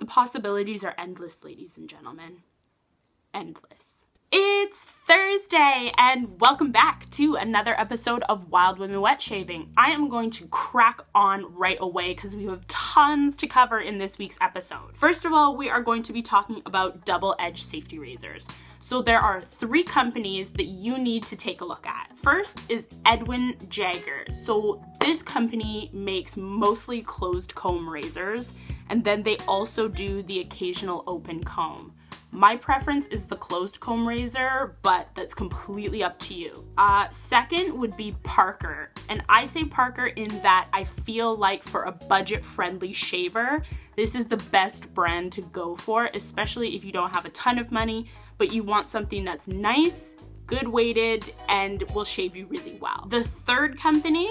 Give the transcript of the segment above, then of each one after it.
The possibilities are endless, ladies and gentlemen. Endless. It's Thursday and welcome back to another episode of Wild Women Wet Shaving. I am going to crack on right away because we have tons to cover in this week's episode. First of all, we are going to be talking about double-edged safety razors. So there are 3 companies that you need to take a look at. First is Edwin Jagger. So this company makes mostly closed comb razors, and then they also do the occasional open comb. My preference is the closed comb razor, but that's completely up to you. Second would be Parker. And I say Parker in that I feel like for a budget-friendly shaver, this is the best brand to go for, especially if you don't have a ton of money, but you want something that's nice, good weighted, and will shave you really well. The third company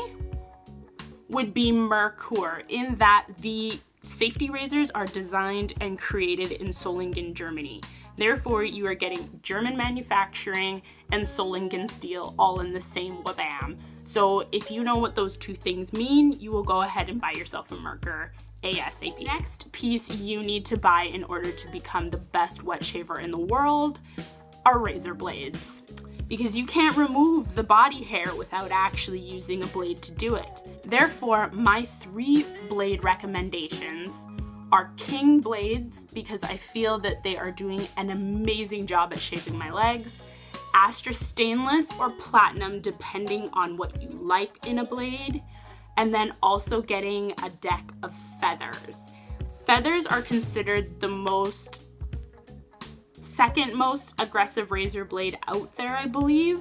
would be Merkur, in that the safety razors are designed and created in Solingen, Germany. Therefore, you are getting German manufacturing and Solingen steel all in the same wabam. So if you know what those 2 things mean, you will go ahead and buy yourself a Merkur ASAP. Next piece you need to buy in order to become the best wet shaver in the world are razor blades, because you can't remove the body hair without actually using a blade to do it. Therefore, my 3 blade recommendations are King blades, because I feel that they are doing an amazing job at shaving my legs, Astra stainless or platinum depending on what you like in a blade, and then also getting a deck of feathers. Feathers are considered the second most aggressive razor blade out there, I believe.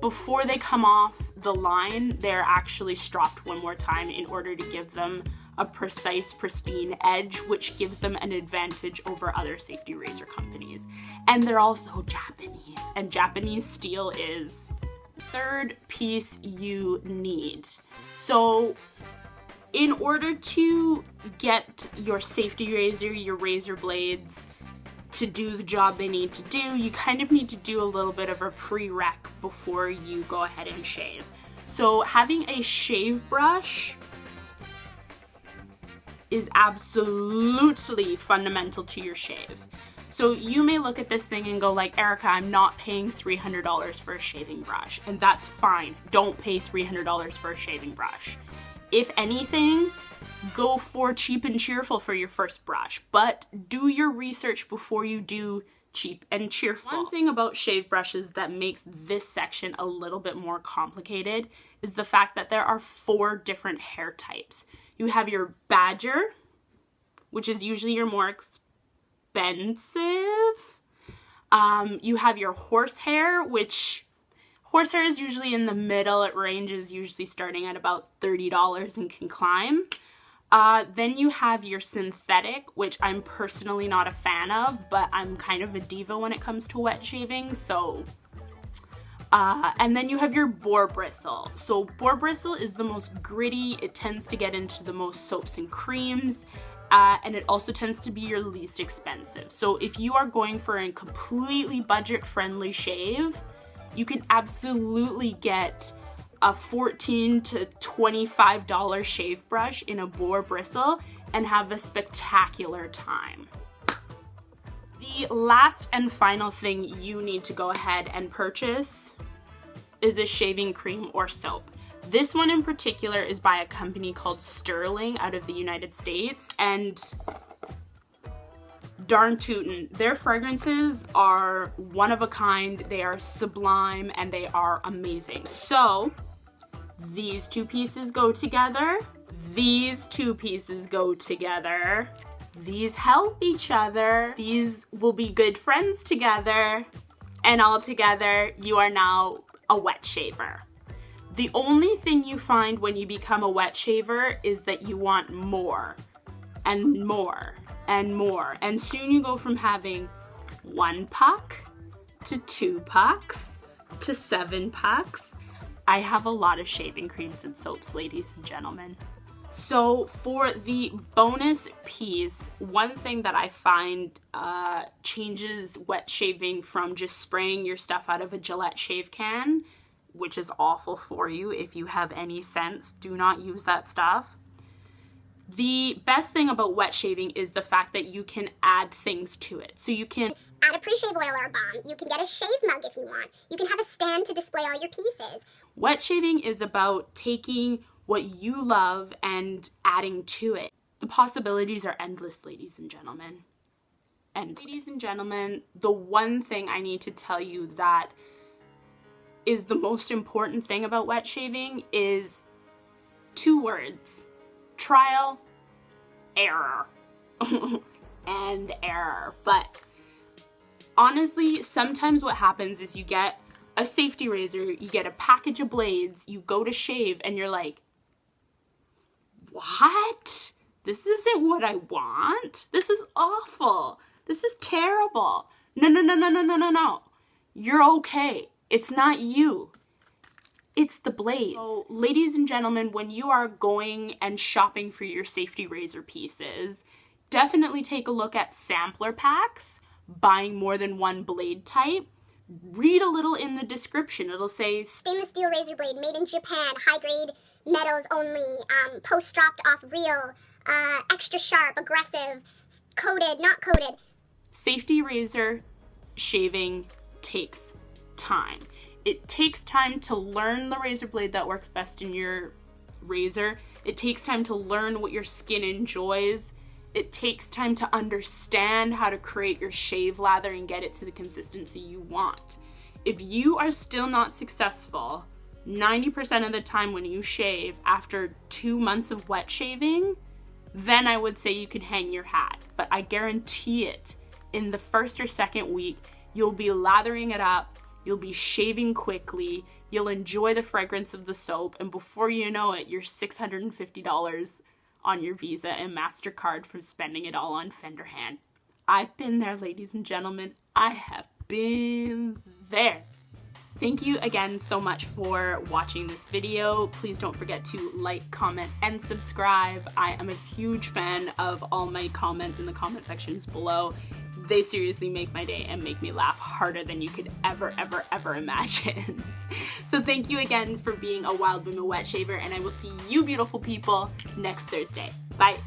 Before they come off the line, they're actually stropped one more time in order to give them a precise, pristine edge, which gives them an advantage over other safety razor companies. And they're also Japanese, and Japanese steel is the third piece you need. So in order to get your safety razor, your razor blades, to do the job they need to do, you kind of need to do a little bit of a prereq before you go ahead and shave. So having a shave brush is absolutely fundamental to your shave. So you may look at this thing and go like, Erica, I'm not paying $300 for a shaving brush, and that's fine. Don't pay $300 for a shaving brush. If anything, go for cheap and cheerful for your first brush, but do your research before you do cheap and cheerful. One thing about shave brushes that makes this section a little bit more complicated is the fact that there are 4 different hair types. You have your badger, which is usually your more expensive. You have your horsehair, which horsehair is usually in the middle. It ranges usually starting at about $30 and can climb. Then you have your synthetic, which I'm personally not a fan of, but I'm kind of a diva when it comes to wet shaving, so. And then you have your boar bristle. So boar bristle is the most gritty. It tends to get into the most soaps and creams, and it also tends to be your least expensive. So if you are going for a completely budget-friendly shave, you can absolutely get a $14 to $25 shave brush in a boar bristle and have a spectacular time. The last and final thing you need to go ahead and purchase is a shaving cream or soap. This one in particular is by a company called Sterling out of the United States, and darn tootin', their fragrances are one of a kind, they are sublime, and they are amazing. So these 2 pieces go together, these 2 pieces go together, these help each other, these will be good friends together, and all together you are now a wet shaver. The only thing you find when you become a wet shaver is that you want more and more and more, and soon you go from having 1 puck to 2 pucks to 7 pucks. I have a lot of shaving creams and soaps, ladies and gentlemen. So for the bonus piece, one thing that I find changes wet shaving from just spraying your stuff out of a Gillette shave can, which is awful for you if you have any sense. Do not use that stuff. The best thing about wet shaving is the fact that you can add things to it. So you can add a pre-shave oil or a balm. You can get a shave mug if you want. You can have a stand to display all your pieces. Wet shaving is about taking what you love and adding to it. The possibilities are endless, ladies and gentlemen. And ladies and gentlemen, the one thing I need to tell you that is the most important thing about wet shaving is 2 words: trial, error. And error. But honestly, sometimes what happens is you get a safety razor, you get a package of blades, you go to shave, and you're like, what? This isn't what I want. This is awful. This is terrible. No. You're okay. It's not you. It's the blades. So, ladies and gentlemen, when you are going and shopping for your safety razor pieces, definitely take a look at sampler packs, buying more than one blade type. Read a little in the description. It'll say stainless steel razor blade made in Japan, high grade metals only, post dropped off reel, extra sharp, aggressive, coated, not coated. Safety razor shaving takes time. It takes time to learn the razor blade that works best in your razor. It takes time to learn what your skin enjoys. It takes time to understand how to create your shave lather and get it to the consistency you want. If you are still not successful 90% of the time when you shave after 2 months of wet shaving, then I would say you could hang your hat. But I guarantee it, in the first or second week, you'll be lathering it up, you'll be shaving quickly, you'll enjoy the fragrance of the soap, and before you know it, you're $650 on your Visa and MasterCard from spending it all on Fender hand. I've been there, ladies and gentlemen. I have been there. Thank you again so much for watching this video. Please don't forget to like, comment, and subscribe. I am a huge fan of all my comments in the comment sections below. They seriously make my day and make me laugh harder than you could ever imagine. So thank you again for being a Wild Women Wet Shaver, and I will see you beautiful people next Thursday. Bye.